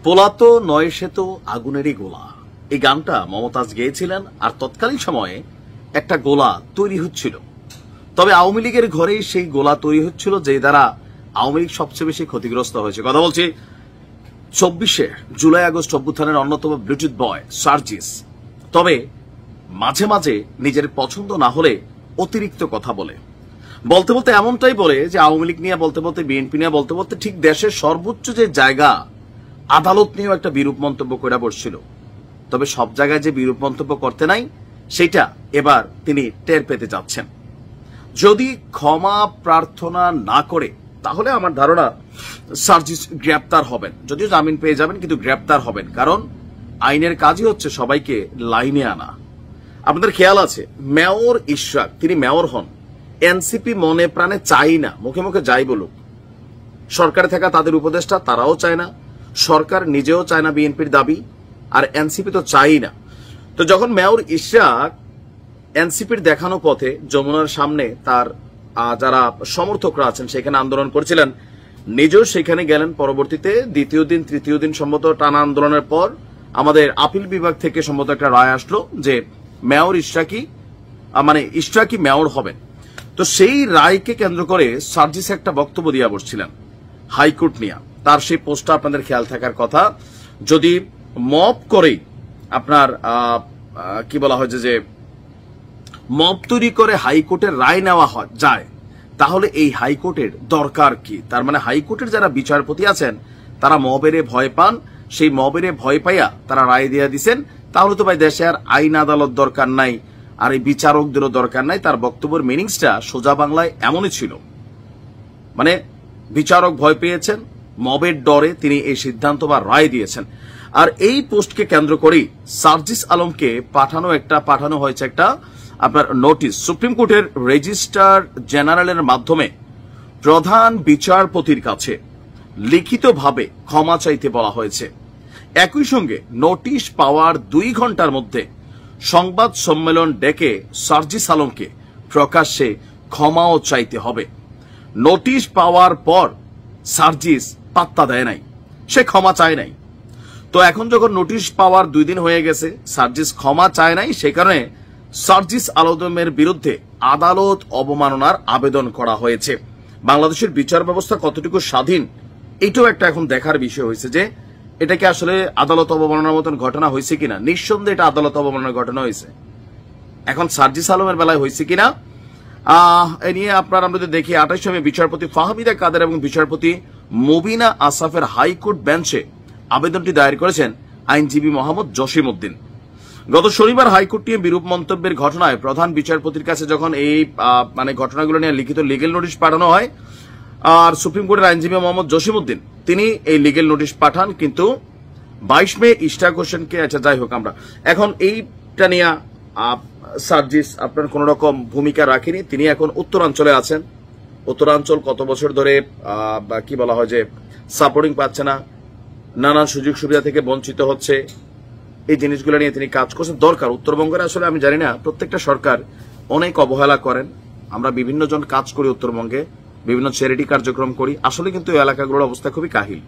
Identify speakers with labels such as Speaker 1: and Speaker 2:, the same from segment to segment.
Speaker 1: পোলাতো নয় সে তো আগুনেরই গোলা, এই গানটা মমতাজ গেয়েছিলেন। আর তৎকালীন সময়ে একটা গোলা তৈরি হচ্ছিল, তবে আওয়ামী লীগের ঘরেই সেই গোলা তৈরি হচ্ছিল, যে দ্বারা আওয়ামী লীগ সবচেয়ে বেশি ক্ষতিগ্রস্ত হয়েছে। কথা বলছি 24 জুলাই আগস্ট অভ্যুত্থানের অন্যতম ব্লুটুথ বয় সার্জিস। তবে মাঝে মাঝে নিজের পছন্দ না হলে অতিরিক্ত কথা বলতে বলতে এমনটাই বলে যে আওয়ামী লীগ নিয়ে বলতে বলতে, বিএনপি নিয়ে বলতে বলতে ঠিক দেশের সর্বোচ্চ যে জায়গা আদালত নিয়েও একটা বিরূপ মন্তব্য করে বসছিল। তবে সব জায়গায় যে বিরূপ মন্তব্য করতে নাই, সেটা এবার তিনি টের পেতে যাচ্ছেন। যদি ক্ষমা প্রার্থনা না করে, তাহলে আমার ধারণা সার্জিস গ্রেপ্তার হবেন। যদিও জামিন পেয়ে যাবেন, কিন্তু গ্রেপ্তার হবেন, কারণ আইনের কাজই হচ্ছে সবাইকে লাইনে আনা। আপনাদের খেয়াল আছে, মেয়র ইশরাক, তিনি মেয়র হন, এনসিপি মনে প্রাণে চাই না, মুখে মুখে যাই বলুক। সরকারে থাকা তাদের উপদেষ্টা তারাও চায় না, সরকার নিজেও চায় না বিএনপির দাবি, আর এনসিপি তো চাই না। তো যখন মেয়র ইশরাক এনসিপির দেখানো পথে যমুনার সামনে তার যারা সমর্থকরা আছেন সেখানে আন্দোলন করছিলেন, নিজেও সেখানে গেলেন। পরবর্তীতে দ্বিতীয় দিন তৃতীয় দিন সম্ভবত টানা আন্দোলনের পর আমাদের আপিল বিভাগ থেকে সম্ভবত একটা রায় আসলো যে মেয়র ইশরাকি মেয়র হবেন। তো সেই রায়কে কেন্দ্র করে সার্জিস একটা বক্তব্য দিয়ে বসছিলেন হাইকোর্ট নিয়ে। তার সেই পোস্টটা আপনাদের খেয়াল থাকার কথা। যদি মব করে আপনার কি বলা হয় যে মব তৈরি করে হাইকোর্টের রায় নেওয়া যায়, তাহলে এই হাইকোর্টের দরকার কি? তার মানে হাইকোর্টের যারা বিচারপতি আছেন তারা মবেরে ভয় পান, সেই মবেরে ভয় পাইয়া তারা রায় দিয়ে দিচ্ছেন। তাহলে তো ভাই দেশে আর আইন আদালত দরকার নাই, আর এই বিচারকদেরও দরকার নাই। তার বক্তব্যের মিনিংসটা সোজা বাংলায় এমনই ছিল, মানে বিচারক ভয় পেয়েছেন, মবের ডরে তিনি এই সিদ্ধান্ত বা রায় দিয়েছেন। আর এই পোস্টকে কেন্দ্র করেই সার্জিস আলমকে পাঠানো হয়েছে একটা আপনার নোটিশ সুপ্রিম কোর্টের রেজিস্ট্রার জেনারেলের মাধ্যমে প্রধান বিচারপতির কাছে লিখিতভাবে ক্ষমা চাইতে বলা হয়েছে। একই সঙ্গে নোটিশ পাওয়ার 2 ঘন্টার মধ্যে সংবাদ সম্মেলন ডেকে সার্জিস আলমকে প্রকাশ্যে ক্ষমাও চাইতে হবে। নোটিশ পাওয়ার পর সার্জিস পাত্তা দেয় নাই, সে ক্ষমা চায় নাই। তো এখন যখন নোটিশ পাওয়ার 2 দিন হয়ে গেছে, সার্জিস ক্ষমা চায় নাই, সে কারণে সার্জিস আলমের বিরুদ্ধে আদালত অবমাননার আবেদন করা হয়েছে। বাংলাদেশের বিচার ব্যবস্থা কতটুকু স্বাধীন, এটাও একটা এখন দেখার বিষয় হয়েছে যে এটা কি আসলে আদালত অবমাননার মতন ঘটনা হয়েছে কিনা। নিঃসন্দেহে এটা আদালত অবমাননার ঘটনা হয়েছে। এখন সার্জিস আলমের বেলায় হয়েছে কিনা এ নিয়ে আপনার আমরা দেখি 28 মে বিচারপতি ফাহমিদা কাদের এবং বিচারপতি মুবিনা আসাফের হাইকোর্ট বেঞ্চে আবেদনটি দায়ের করেছেন আইনজীবী মোহাম্মদ জসিম উদ্দিন। গত শনিবার হাইকোর্ট নিয়ে বিরূপ মন্তব্যের ঘটনায় প্রধান বিচারপতির কাছে যখন এই ঘটনাগুলো নিয়ে লিখিত লিগেল নোটিশ পাঠানো হয়, আর সুপ্রিম কোর্টের আইনজীবী মোহাম্মদ জসিম উদ্দিন তিনি এই লিগেল নোটিশ পাঠান, কিন্তু 22 মে ইশরাক হোসেনকে, আচ্ছা যাই হোক, আমরা এখন এইটা নিয়ে সার্জিস আপনার কোন রকম ভূমিকা রাখেনি। তিনি এখন উত্তরাঞ্চলে আছেন। উত্তরাঞ্চল কত বছর ধরে কি বলা হয় যে সাপোর্টিং পাচ্ছে না, নানান সুযোগ সুবিধা থেকে বঞ্চিত হচ্ছে, এই জিনিসগুলো নিয়ে তিনি কাজ করছেন। দরকার উত্তরবঙ্গের, আসলে আমি জানি না, প্রত্যেকটা সরকার অনেক অবহেলা করেন। আমরা বিভিন্ন জন কাজ করি উত্তরবঙ্গে, বিভিন্ন চ্যারিটি কার্যক্রম করি, আসলে কিন্তু এই এলাকাগুলোর অবস্থা খুবই কাহিল।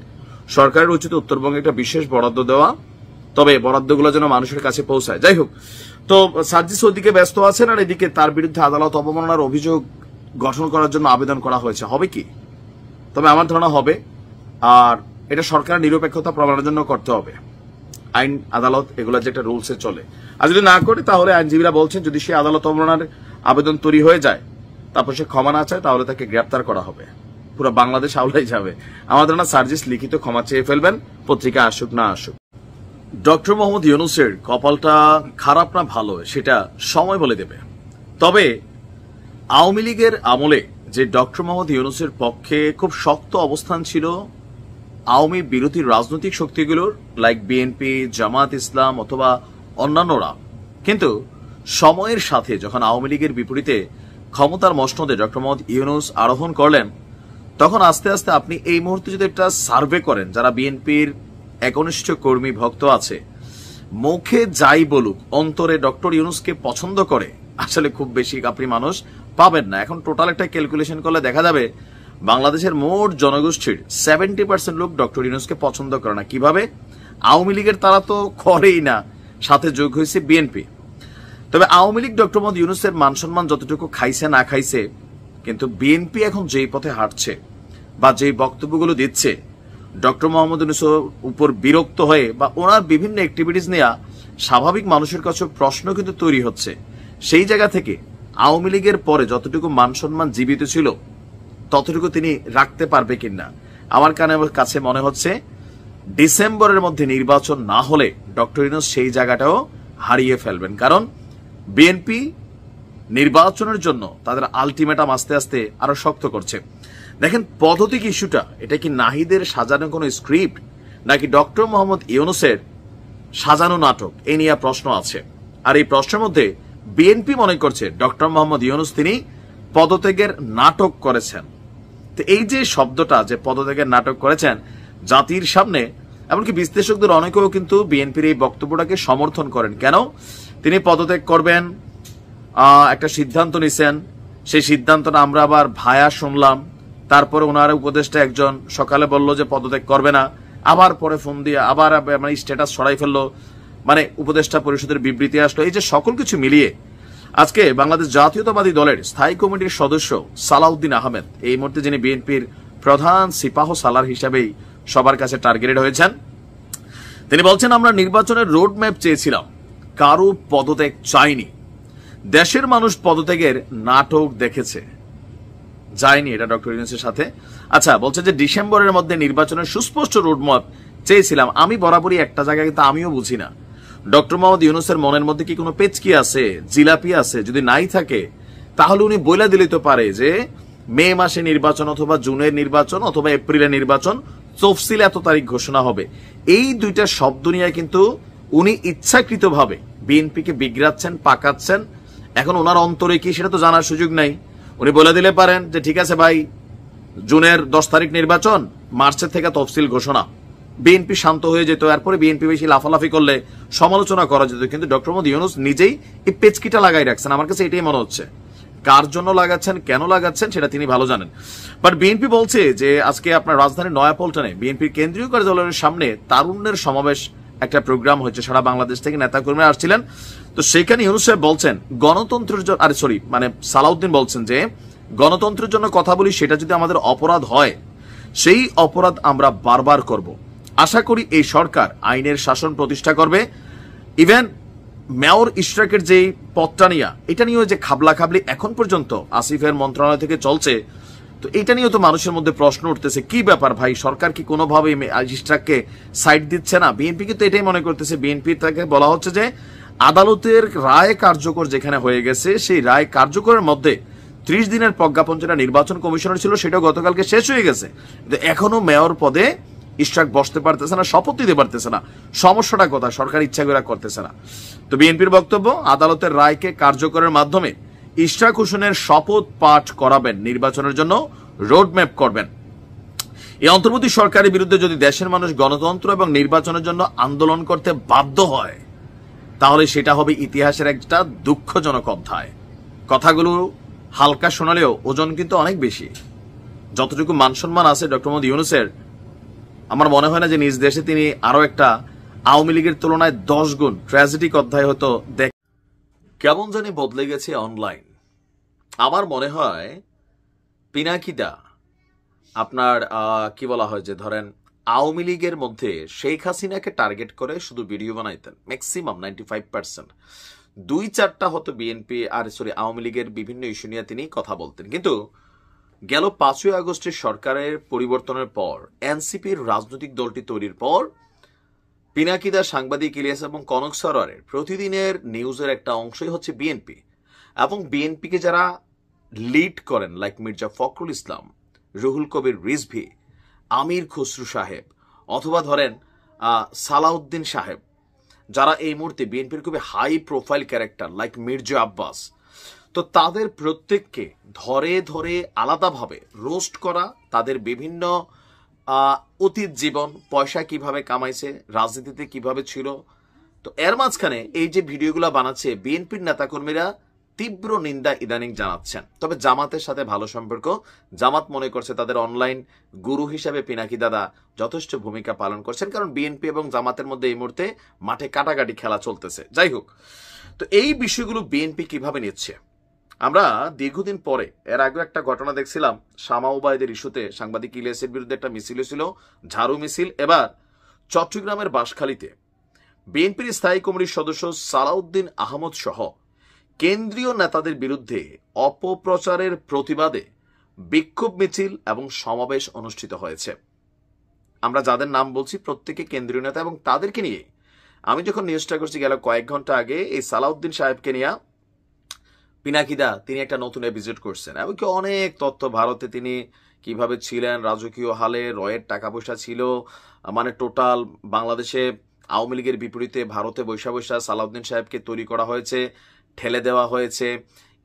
Speaker 1: সরকারের উচিত উত্তরবঙ্গে একটা বিশেষ বরাদ্দ দেওয়া, তবে বরাদ্দগুলো যেন মানুষের কাছে পৌঁছায়। যাই হোক, তো সার্জিস ওদিকে ব্যস্ত আছেন, আর এদিকে তার বিরুদ্ধে আদালত অবমাননার অভিযোগ গঠন করার জন্য আবেদন করা হয়েছে। হবে কি? তবে আমার ধারণা হবে, আর এটা সরকারের নিরপেক্ষতা প্রমাণের জন্য করতে হবে। আইন আদালত এগুলো যেটা রুলসে চলে, আর যদি না করে তাহলে আইনজীবীরা বলছেন যদি সে আদালত অবমাননার আবেদন তৈরি হয়ে যায়, তারপর সে ক্ষমা না চায়, তাহলে তাকে গ্রেপ্তার করা হবে, পুরো বাংলাদেশ আউলাই যাবে। আমার ধারণা সার্জিস লিখিত ক্ষমা চেয়ে ফেলবেন, পত্রিকা আসুক না আসুক। ডক্টর মোহাম্মদ ইউনূসের কপালটা খারাপ না ভালো সেটা সময় বলে দেবে। তবে আওয়ামী লীগের আমলে যে ডক্টর মোহাম্মদ ইউনূসের পক্ষে খুব শক্ত অবস্থান ছিল আওয়ামী বিরোধী রাজনৈতিক শক্তিগুলোর, লাইক বিএনপি, জামাত ইসলাম অথবা অন্যান্যরা, কিন্তু সময়ের সাথে যখন আওয়ামী লীগের বিপরীতে ক্ষমতার মসনদে ডক্টর মোহাম্মদ ইউনূস আরোহণ করলেন, তখন আস্তে আস্তে আপনি এই মুহূর্তে যদি একটা সার্ভে করেন, যারা বিএনপির একনিষ্ঠ কর্মী ভক্ত আছে, মুখে যাই বলুক অন্তরে ডক্টর ইউনূসকে পছন্দ করে আসলে খুব বেশি আপনি মানুষ পাবেন না। এখন টোটাল একটা ক্যালকুলেশন করলে দেখা যাবে বাংলাদেশের মোট জনগোষ্ঠীর 70% লোক ডক্টর ইউনূসকে পছন্দ করে না। কিভাবে? আওয়ামী লীগের তারা তো করেই না, সাথে যোগ হয়েছে বিএনপি। তবে আওয়ামী লীগ ডক্টর মোহাম্মদ ইউনূসের মান সম্মান যতটুকু খাইছে না খাইছে, কিন্তু বিএনপি এখন যেই পথে হাঁটছে বা যেই বক্তব্যগুলো দিচ্ছে, ডক্টর মোহাম্মদ ইউনূসের উপর বিরক্ত হয়ে বা ওনার বিভিন্ন অ্যাক্টিভিটিস নিয়ে স্বাভাবিক মানুষের কাছে প্রশ্ন কিন্তু তৈরি হচ্ছে। সেই জায়গা থেকে আওয়ামী লীগের পরে যতটুকু মান সম্মান জীবিত ছিল ততটুকু তিনি রাখতে পারবে কিনা আমার কাছে মনে হচ্ছে ডিসেম্বরের মধ্যে নির্বাচন না হলে ডক্টর ইউনূস সেই জায়গাটাও হারিয়ে ফেলবেন। কারণ বিএনপি নির্বাচনের জন্য তাদের আলটিমেটাম আস্তে আস্তে আরো শক্ত করছে। দেখেন পদ্ধতিক ইস্যুটা, এটা কি নাহিদের সাজানো কোনো স্ক্রিপ্ট নাকি ডক্টর মোহাম্মদ ইউনূসের সাজানো নাটক, এই নিয়ে প্রশ্ন আছে। আর এই প্রশ্নের মধ্যে বিএনপি মনে করছে ডক্টর মোহাম্মদ ইউনূস তিনি পদত্যাগের নাটক করেছেন। তো এই যে শব্দটা, যে পদত্যাগের নাটক করেছেন জাতির সামনে, এমনকি বিশ্লেষকদের অনেকেও কিন্তু বিএনপির এই বক্তব্যটাকে সমর্থন করেন। কেন? তিনি পদত্যাগ করবেন একটা সিদ্ধান্ত নিছেন, সেই সিদ্ধান্তটা আমরা আবার ভায়া শুনলাম, তারপরে ওনার উপদেষ্টা একজন সকালে বলল যে পদত্যাগ করবে না, আবার পরে ফোন দিয়ে আবার মানে স্ট্যাটাস সরাই ফেললো, মানে উপদেষ্টা পরিষদের বিবৃতি আসলো। এই যে সকল কিছু মিলিয়ে আজকে বাংলাদেশ জাতীয়তাবাদী দলের স্থায়ী কমিটির সদস্য সালাউদ্দিন আহমেদ, এই মুহূর্তে যিনি বিএনপির প্রধান সিপাহ সালার হিসাবেই সবার কাছে টার্গেটেড হয়েছেন, তিনি বলছেন আমরা নির্বাচনের রোড ম্যাপ চেয়েছিলাম, কারো পদত্যাগ চাইনি। দেশের মানুষ পদত্যাগের নাটক দেখেছে, যায়নি এটা ডক্টর ইউনূসের সাথে। আচ্ছা, বলছে যে ডিসেম্বরের মধ্যে নির্বাচনের সুস্পষ্ট রোড ম্যাপ চেয়েছিলাম। আমি বরাবরই একটা জায়গায় কিন্তু আমিও বুঝি না, ডক্টর মোহাম্মদ ইউনূসের মনের মধ্যে কি কোনো পেচকি আছে, জিলাপি আছে? যদি নাই থাকে তাহলে উনি বইলা দিলে তো পারে যে মে মাসে নির্বাচন অথবা জুনের নির্বাচন অথবা এপ্রিলের নির্বাচন, তফসিল এত তারিখ ঘোষণা হবে। এই দুইটা শব্দ নিয়ে কিন্তু উনি ইচ্ছাকৃতভাবে বিএনপিকে বিগড়াচ্ছেন, পাকাচ্ছেন। এখন ওনার অন্তরে কি সেটা তো জানার সুযোগ নাই। উনি বলে দিলে পারেন যে ঠিক আছে ভাই, জুনের 10 তারিখ নির্বাচন, মার্চের থেকে তফসিল ঘোষণা, বিএনপি শান্ত হয়ে যেত। এরপরে বিএনপি বেশি লাফালাফি করলে সমালোচনা করা যেত। কিন্তু ডক্টর মোহাম্মদ ইউনূস নিজেই এই পেচকিটা লাগাই রাখছেন। আমার কাছে এটাই মনে হচ্ছে। কার জন্য লাগাচ্ছেন, কেন লাগাচ্ছেন সেটা তিনি ভালো জানেন। বাট বিএনপি বলছে যে আজকে আপনার রাজধানীর নয়াপল্টনে বিএনপির কেন্দ্রীয় কার্যালয়ের সামনে তারুণ্যের সমাবেশ একটা প্রোগ্রাম হচ্ছে, সারা বাংলাদেশ থেকে নেতাকর্মীরা আসছিলেন। তো সেখানে ইউনূস সাহেব বলছেন গণতন্ত্রের জন্য, সালাউদ্দিন বলছেন যে গণতন্ত্রের জন্য কথা বলি, সেটা যদি আমাদের অপরাধ হয় সেই অপরাধ আমরা বারবার করব। আশা করি এই সরকার আইনের শাসন প্রতিষ্ঠা করবে। ইভেন মেয়র ইশরাকের যে পদটা নিয়ে, এটা নিয়েও যে খাবলা খাবলি এখন পর্যন্ত আসিফের মন্ত্রণালয় থেকে চলছে, তো এটা নিয়েও তো মানুষের মধ্যে প্রশ্ন উঠতেছে, কি ব্যাপার ভাই, সরকার কি কোনোভাবে ইশরাককে সাইড দিচ্ছে না? বিএনপি কিন্তু এটাই মনে করতেছে। বিএনপি তাকে বলা হচ্ছে যে আদালতের রায় কার্যকর যেখানে হয়ে গেছে, সেই রায় কার্যকরের মধ্যে 30 দিনের প্রজ্ঞাপন যেটা নির্বাচন কমিশনের ছিল সেটা গতকালকে শেষ হয়ে গেছে, কিন্তু এখনো মেয়র পদে ইশরাক বসতে পারতেছে না, শপথ দিতে পারতেছে না। সমস্যাটা কথা, সরকার ইচ্ছা করে করতেছে না। তো বিএনপির বক্তব্য, আদালতের রায়কে কার্যকরের মাধ্যমে ইশরাক হোসেনের শপথ পাঠ করাবেন, নির্বাচনের জন্য রোডম্যাপ করবেন। এই অন্তর্বর্তী সরকারের বিরুদ্ধে যদি দেশের মানুষ গণতন্ত্র এবং নির্বাচনের জন্য আন্দোলন করতে বাধ্য হয়, তাহলে সেটা হবে ইতিহাসের একটা দুঃখজনক অধ্যায়। কথাগুলো হালকা শোনালেও ওজন কিন্তু অনেক বেশি। যতটুকু মান সম্মান আছে ডক্টর মোহাম্মদ ইউনূসের, আমার মনে হয় না যে নিজ দেশে তিনি আরো একটা আওয়ামী লীগের তুলনায় 10 গুণ ট্র্যাজেডিক অধ্যায় হতো। কেমন জানি বদলে গেছে অনলাইন। আমার মনে হয় পিনাকিদা আপনার কি বলা হয় যে ধরেন আওয়ামী লীগের মধ্যে শেখ হাসিনাকে টার্গেট করে শুধু ভিডিও বানাইতেন, ম্যাক্সিমাম 95%। 2-4টা হতো বিএনপি আওয়ামী লীগের বিভিন্ন ইস্যু নিয়ে তিনি কথা বলতেন। কিন্তু গেল 5ই আগস্টের সরকারের পরিবর্তনের পর, এনসিপির রাজনৈতিক দলটি তৈরির পর, পিনাকিদা, সাংবাদিক ইলিয়াস এবং কনক সরোয়ারের প্রতিদিনের নিউজের একটা অংশই হচ্ছে বিএনপি। এবং বিএনপিকে যারা লিড করেন, লাইক মির্জা ফখরুল ইসলাম, রুহুল কবির রিজভী, আমির খসরু সাহেব, অথবা ধরেন সালাউদ্দিন সাহেব, যারা এই মুহূর্তে বিএনপির খুবই high profile character, like Mirza Abbas, তো তাদের প্রত্যেককে ধরে ধরে আলাদাভাবে রোস্ট করা, তাদের বিভিন্ন অতীত জীবন, পয়সা কিভাবে কামাইছে, রাজনীতিতে কিভাবে ছিল। তো এর মাঝখানে এই যে ভিডিওগুলো বানাচ্ছে বিএনপির নেতাকর্মীরা,
Speaker 2: তীব্র নিন্দা ইদানিং জানাচ্ছেন। তবে জামাতের সাথে ভালো সম্পর্ক, জামাত মনে করছে তাদের অনলাইন গুরু হিসেবে পিনাকি দাদা যথেষ্ট ভূমিকা পালন করছেন, কারণ বিএনপি এবং জামাতের মধ্যে এই মুহূর্তে মাঠে কাটাকাটি খেলা চলতেছে। যাই হোক, তো এই বিষয়গুলো বিএনপি কিভাবে নিচ্ছে, আমরা দীর্ঘদিন পরে, এর আগে একটা ঘটনা দেখছিলাম শামা ওবায়দের ইস্যুতে সাংবাদিক ইলিয়াসের বিরুদ্ধে একটা মিছিল হয়েছিল, ঝাড়ু মিছিল। এবার চট্টগ্রামের বাঁশখালীতে বিএনপির স্থায়ী কমিটির সদস্য সালাউদ্দিন আহমদ সহ কেন্দ্রীয় নেতাদের বিরুদ্ধে অপপ্রচারের প্রতিবাদে বিক্ষোভ মিছিল এবং সমাবেশ অনুষ্ঠিত হয়েছে। আমরা যাদের নাম বলছি প্রত্যেকে কেন্দ্রীয় নেতা, এবং তাদেরকে নিয়ে আমি যখন নিউজটা করছি গেল কয়েক ঘন্টা আগে, এই সালাউদ্দিন সাহেবকে নিয়ে পিনাকিদা তিনি একটা নতুন ভিজিট করছেন, এমনকি অনেক তথ্য, ভারতে তিনি কিভাবে ছিলেন, রাজকীয় হালে রয়ের টাকা পয়সা ছিল, মানে টোটাল বাংলাদেশে আওয়ামী লীগের বিপরীতে ভারতে বৈশা বৈশা সালাউদ্দিন সাহেবকে তৈরি করা হয়েছে, ঠেলে দেওয়া হয়েছে,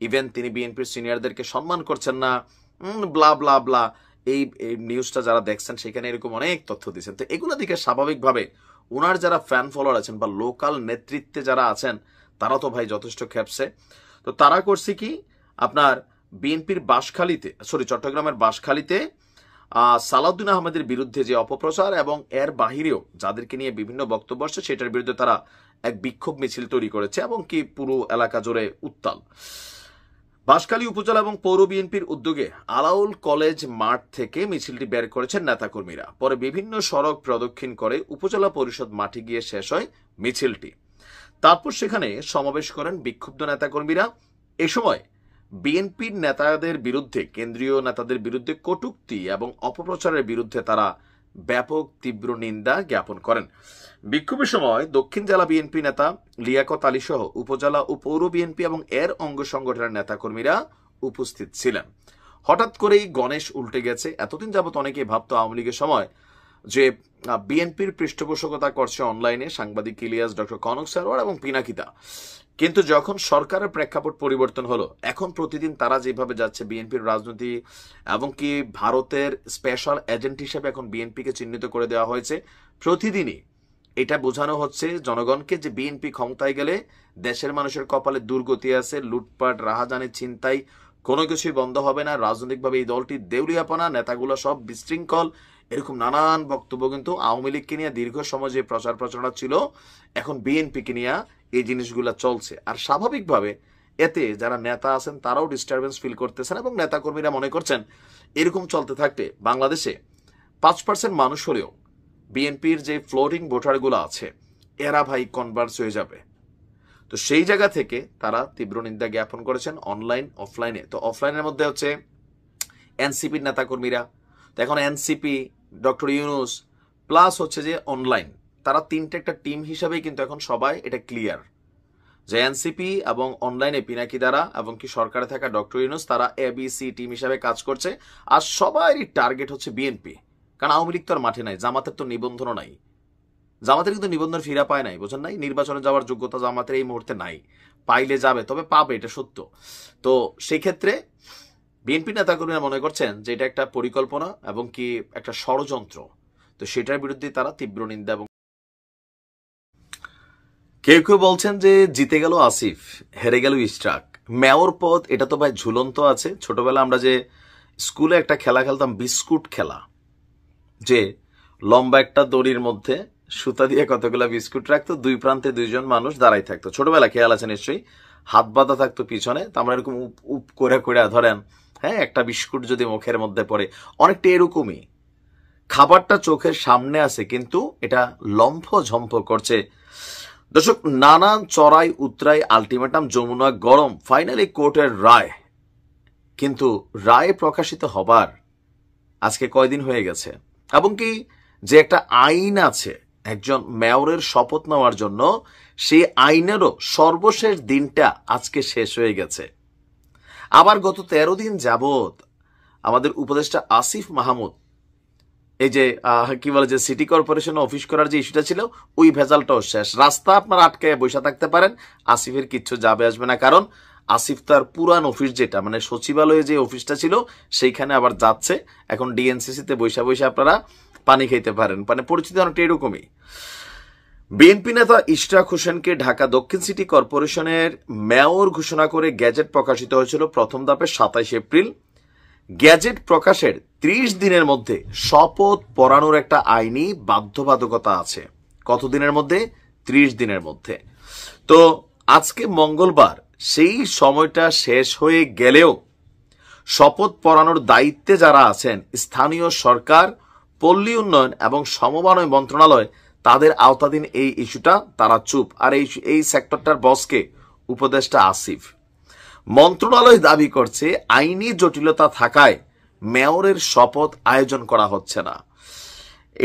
Speaker 2: ইভেন তিনি বিএনপির সিনিয়রদেরকে সম্মান করছেন না, ব্লা ব্লা ব্লা। এই নিউজটা যারা দেখছেন সেখানে এরকম অনেক তথ্য দিচ্ছেন। তো এগুলো দিকে স্বাভাবিকভাবে ওনার যারা ফ্যান ফলোয়ার আছেন বা লোকাল নেতৃত্বে যারা আছেন তারা তো ভাই যথেষ্ট খেপছে। তো তারা করছে কি, আপনার বিএনপির বাঁশখালীতে, চট্টগ্রামের বাঁশখালীতে সালাউদ্দিন আহমেদের বিরুদ্ধে যে অপপ্রচার এবং এর বাহিরেও যাদেরকে নিয়ে বিভিন্ন বক্তব্য আসছে সেটার বিরুদ্ধে তারা এক বিক্ষোভ মিছিল তৈরি করেছে, এবং কি পুরো এলাকা জুড়ে উত্তাল। বাঁশখালী উপজেলা এবং পৌর বিএনপির উদ্যোগে আলাউল কলেজ মাঠ থেকে মিছিলটি বের করেছেন নেতাকর্মীরা। পরে বিভিন্ন সড়ক প্রদক্ষিণ করে উপজেলা পরিষদ মাঠে গিয়ে শেষ হয় মিছিলটি। তারপর সেখানে সমাবেশ করেন বিক্ষুব্ধ নেতাকর্মীরা। এ সময় বিএনপির নেতাদের বিরুদ্ধে, কেন্দ্রীয় নেতাদের বিরুদ্ধে কটূক্তি এবং অপপ্রচারের বিরুদ্ধে তারা ব্যাপক তীব্র নিন্দা জ্ঞাপন করেন। বিক্ষোভের সময় দক্ষিণ জেলা বিএনপি নেতা লিয়াকত আলী সহ উপজেলা ও পৌর বিএনপি এবং এর অঙ্গ সংগঠনের নেতাকর্মীরা উপস্থিত ছিলেন। হঠাৎ করেই গণেশ উল্টে গেছে। এতদিন যাবত অনেকেই ভাবতো আওয়ামী লীগের সময় যে বিএনপির পৃষ্ঠপোষকতা করছে অনলাইনে সাংবাদিক ইলিয়াস, ডক্টর কনক সারোয়ার এবং পিনাকিদা, কিন্তু যখন সরকারের প্রেক্ষাপট পরিবর্তন হলো, এখন প্রতিদিন তারা যেভাবে যাচ্ছে বিএনপির রাজনীতি, এবং কি ভারতের স্পেশাল এজেন্ট হিসেবে এখন বিএনপিকে চিহ্নিত করে দেওয়া হয়েছে। প্রতিদিনই এটা বোঝানো হচ্ছে জনগণকে যে বিএনপি ক্ষমতায় গেলে দেশের মানুষের কপালে দুর্গতি আছে, লুটপাট, রাহাজানি, ছিনতাই, কোনো কিছুই বন্ধ হবে না, রাজনৈতিকভাবে এই দলটি দেউলিয়াপনা, নেতাগুলো সব বিশৃঙ্খল, এরকম নানান বক্তব্য কিন্তু আওয়ামী লীগকে নিয়ে দীর্ঘ সময় যে প্রচার প্রচারণা ছিল, এখন বিএনপিকে নিয়ে এই জিনিসগুলো চলছে। আর স্বাভাবিকভাবে এতে যারা নেতা আছেন তারাও ডিস্টারবেন্স ফিল করতেছেন, এবং নেতাকর্মীরা মনে করছেন এরকম চলতে থাকতে বাংলাদেশে 5% মানুষ হলেও বিএনপির যে ফ্লোটিং ভোটারগুলো আছে এরা ভাই কনভার্স হয়ে যাবে। তো সেই জায়গা থেকে তারা তীব্র নিন্দা জ্ঞাপন করেছেন অনলাইন অফলাইনে। তো অফলাইনের মধ্যে হচ্ছে এনসিপির নেতাকর্মীরা, তো এখন এনসিপি, ডক্টর ইউনুস প্লাস হচ্ছে যে অনলাইন, তারা তিনটে একটা টিম হিসাবেই কিন্তু এখন সবাই এটা ক্লিয়ার যে এনসিপি এবং অনলাইনে পিনাকি দ্বারা এবং কি সরকারে থাকা ডক্টর ইউনুস তারা এবিসি টিম হিসাবে কাজ করছে। আর সবারই টার্গেট হচ্ছে বিএনপি, কারণ আওয়ামী লীগ তো আর মাঠে নাই, জামাতের তো নিবন্ধনও নাই, জামাতের কিন্তু নিবন্ধন ফিরা পায় নাই, বোঝেন নাই, নির্বাচনে যাওয়ার যোগ্যতা জামাতের এই মুহূর্তে নাই, পাইলে যাবে, তবে পাবে, এটা সত্য। তো সেই ক্ষেত্রে বিএনপি নেতাকর্মীরা মনে করছেন যে এটা একটা পরিকল্পনা এবং কি একটা ষড়যন্ত্র। তো সেটার বিরুদ্ধে তারা তীব্র নিন্দা। এবং কেউ কেউ বলছেন যে জিতে গেল আসিফ, হেরে গেল ইশরাক, মেয়র পদ এটা তো ভাই ঝুলন্ত আছে। ছোটবেলা আমরা যে স্কুলে একটা খেলা খেলতাম, বিস্কুট খেলা, যে লম্বা একটা দড়ির মধ্যে সুতা দিয়ে কতগুলা বিস্কুট রাখতো, দুই প্রান্তে দুইজন মানুষ দাঁড়াই থাকতো, ছোটবেলা খেয়াল আছে নিশ্চয়ই, হাত বাঁধা থাকতো পিছনে, তো আমরা এরকম উপ করে করে ধরেন, হ্যাঁ, একটা বিস্কুট যদি মুখের মধ্যে পড়ে, অনেকটা এরকমই, খাবারটা চোখের সামনে আছে কিন্তু এটা লম্ফ ঝম্প করছে। দর্শক, নানান চড়াই উতরাই, আলটিমেটাম, যমুনা গরম, ফাইনালি কোর্টের রায়, কিন্তু রায় প্রকাশিত হবার আজকে কয়দিন হয়ে গেছে, এবং কি যে একটা আইন আছে একজন মেয়রের শপথ নেওয়ার জন্য, সেই আইনেরও সর্বশেষ দিনটা আজকে শেষ হয়ে গেছে। আবার গত 13 দিন যাবত আমাদের উপদেষ্টা আসিফ মাহমুদ এই যে কি বলে যে সিটি কর্পোরেশন অফিস করার যে ইস্যুটা ছিল, ওই ভেজালটাও শেষ। রাস্তা আপনার আটকায় বসে থাকতে পারেন, আসিফের কিচ্ছু যাবে আসবে না, কারণ আসিফ তার পুরান অফিস যেটা মানে সচিবালয়ে যে অফিসটা ছিল সেইখানে আবার যাচ্ছে। এখন ডিএনসিসিতে বৈশা বৈশা আপনারা পানি খাইতে পারেন, মানে পরিস্থিতি অনেকটা এরকমই। বিএনপি নেতা ইশরাক হোসেনকে ঢাকা দক্ষিণ সিটি কর্পোরেশনের মেয়র ঘোষণা করে গ্যাজেট প্রকাশিত হয়েছিল প্রথম ধাপে 27 এপ্রিল। গ্যাজেট প্রকাশের 30 দিনের মধ্যে শপথ পড়ানোর একটা আইনি বাধ্যবাধকতা আছে। কতদিনের মধ্যে? 30 দিনের মধ্যে। তো আজকে মঙ্গলবার সেই সময়টা শেষ হয়ে গেলেও শপথ পড়ানোর দায়িত্বে যারা আছেন স্থানীয় সরকার, পল্লী উন্নয়ন এবং সমবায় মন্ত্রণালয়, তাদের আওতাধীন এই ইস্যুটা তারা চুপ। আর এই সেক্টরটার বসকে উপদেষ্টা আসিফ। মন্ত্রণালয় দাবি করছে আইনি জটিলতা থাকায় মেয়রের শপথ আয়োজন করা হচ্ছে না।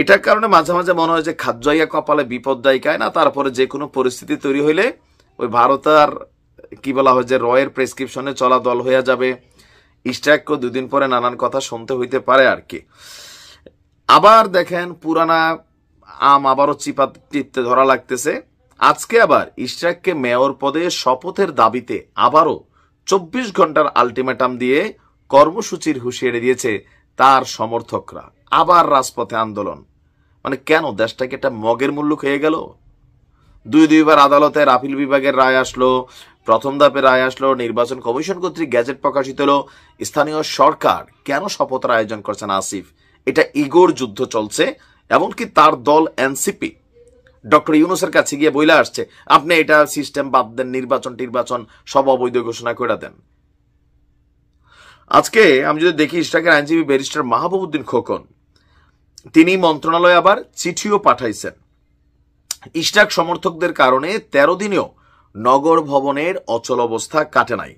Speaker 2: এটার কারণে মাঝে মাঝে মনে হয় যে খাদ্যাইয়া কপালে বিপদ দায়িকায় না, তারপরে যে কোনো পরিস্থিতি তৈরি হইলে ওই ভারতের কি বলা হয় যে রয়ের প্রেসক্রিপশনে চলা দল হয়ে যাবে। ইশরাককে 2 দিন পরে নানান কথা শুনতে হইতে পারে আর কি। আবার দেখেন পুরানা আম আবারও টিপতে ধরা লাগতেছে। আজকে আবার ইশরাককে মেয়র পদে শপথের দাবিতে আবারও 24 ঘন্টার আলটিমেটাম দিয়ে কর্মসূচির হুঁশিয়ারি দিয়েছে তার সমর্থকরা। আবার রাজপথে আন্দোলন। মানে কেন? দেশটাকে একটা মগের মুল্লুক হয়ে গেল। দুইবার আদালতের আপিল বিভাগের রায় আসলো, প্রথম ধাপে রায় আসলো, নির্বাচন কমিশন কর্তৃক গ্যাজেট প্রকাশিত হলো। স্থানীয় সরকার কেন শপথের আয়োজন করছেন আসিফ? এটা ইগোর যুদ্ধ চলছে। এমনকি তার দল এনসিপি ডক্টর ইউনূসের কাছে গিয়ে বইলা আসছে, আপনি এটা সিস্টেম বাদ দেন, নির্বাচন সব অবৈধ ঘোষণা করে দেন। আজকে আমি যদি দেখি ইশরাকের আইনজীবী ব্যারিস্টার মাহবুবউদ্দিন খোকন, তিনি মন্ত্রণালয়ে আবার চিঠিও পাঠাইছেন। ইশরাক সমর্থকদের কারণে 13 দিনেও নগর ভবনের অচল অবস্থা কাটে নাই।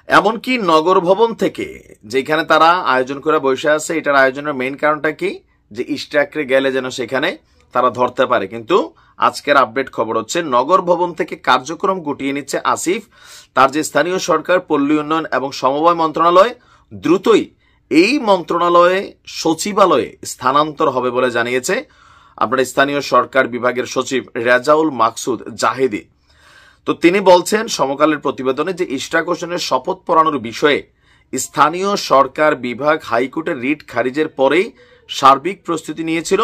Speaker 2: এমনকি নগর ভবন থেকে যেখানে তারা আয়োজন করে বসে আছে, এটার আয়োজনের মেইন কারণটা কি? যে ইশরাকরে গেলে যেন সেখানে তারা ধরতে পারে। কিন্তু আজকের আপডেট খবর হচ্ছে নগর ভবন থেকে কার্যক্রম গুটিয়ে নিচ্ছে আসিফ। তার যে স্থানীয় সরকার, পল্লী উন্নয়ন এবং সমবায় মন্ত্রণালয় দ্রুতই এই মন্ত্রণালয়ে সচিবালয়ে স্থানান্তর হবে বলে জানিয়েছে আপনার স্থানীয় সরকার বিভাগের সচিব রেজাউল মাকসুদ জাহেদি। তো তিনি বলছেন সমকালের প্রতিবেদনে যে ইশরাক হোসেনের শপথ পড়ানোর বিষয়ে স্থানীয় সরকার বিভাগ হাইকোর্টের রিট খারিজের পরেই সার্বিক প্রস্তুতি নিয়েছিল।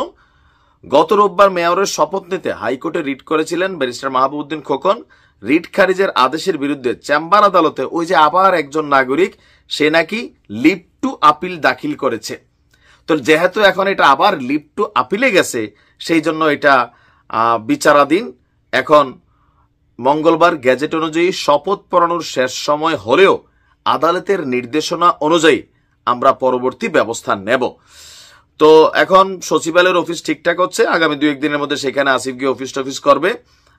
Speaker 2: গত রোববার মেয়রের শপথ নিতে হাইকোর্টে রিট করেছিলেন ব্যারিস্টার মাহবুবউদ্দিন খোকন। রিট খারিজের আদেশের বিরুদ্ধে চেম্বার আদালতে ওই যে আবার একজন নাগরিক, সে নাকি লিভ টু আপিল দাখিল করেছে। তো যেহেতু এখন এটা আবার লিভ টু আপিলে গেছে, সেই জন্য এটা বিচারাধীন। এখন মঙ্গলবার গ্যাজেট অনুযায়ী শপথ পড়ানোর শেষ সময় হলেও আদালতের নির্দেশনা অনুযায়ী আমরা পরবর্তী ব্যবস্থা নেব। তো এখন সচিবালয়ের অফিস ঠিকঠাক হচ্ছে, আগামী 2-1 দিনের মধ্যে সেখানে আসিফ গিয়ে অফিস করবে।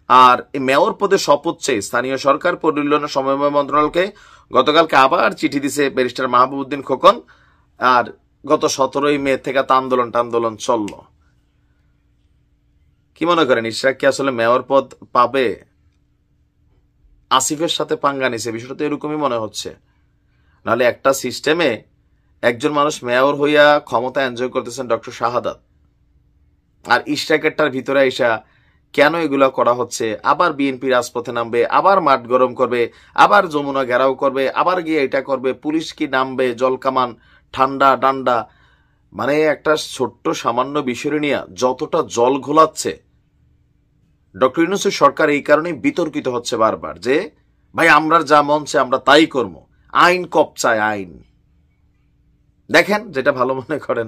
Speaker 2: আর এই মেয়র পদে শপথ চেয়ে স্থানীয় সরকার, পল্লী উন্নয়ন সমবায় মন্ত্রণালয়কে গতকালকে আবার চিঠি দিছে ব্যারিস্টার মাহবুবউদ্দিন খোকন। আর গত 17 মে থেকে আন্দোলন চলল। কি মনে করেন, ইশরাক কি আসলে মেয়র পদ পাবে? আসিফের সাথে পাঙ্গা নিছে, বিষয়টা তো এরকমই মনে হচ্ছে। নাহলে একটা সিস্টেমে একজন মানুষ মেয়র হইয়া ক্ষমতা এনজয় করতেছেন ডক্টর শাহাদাত, আর ইশরাকেরটার ভিতরে এসা কেন এগুলা করা হচ্ছে? আবার বিএনপি রাজপথে নামবে, আবার মাঠ গরম করবে, আবার যমুনা ঘেরাও করবে, আবার গিয়ে এটা করবে, পুলিশ কি নামবে, জলকামান, ঠান্ডা ডান্ডা। মানে একটা ছোট্ট সামান্য বিষয় নিয়ে যতটা জল ঘোলাচ্ছে ডক্টর ইউনূসের সরকার, এই কারণে বিতর্কিত হচ্ছে বারবার যে ভাই আমরা যা মন চায় আমরা তাই করবো, আইন কপচায় আইন। দেখেন যেটা ভালো মনে করেন।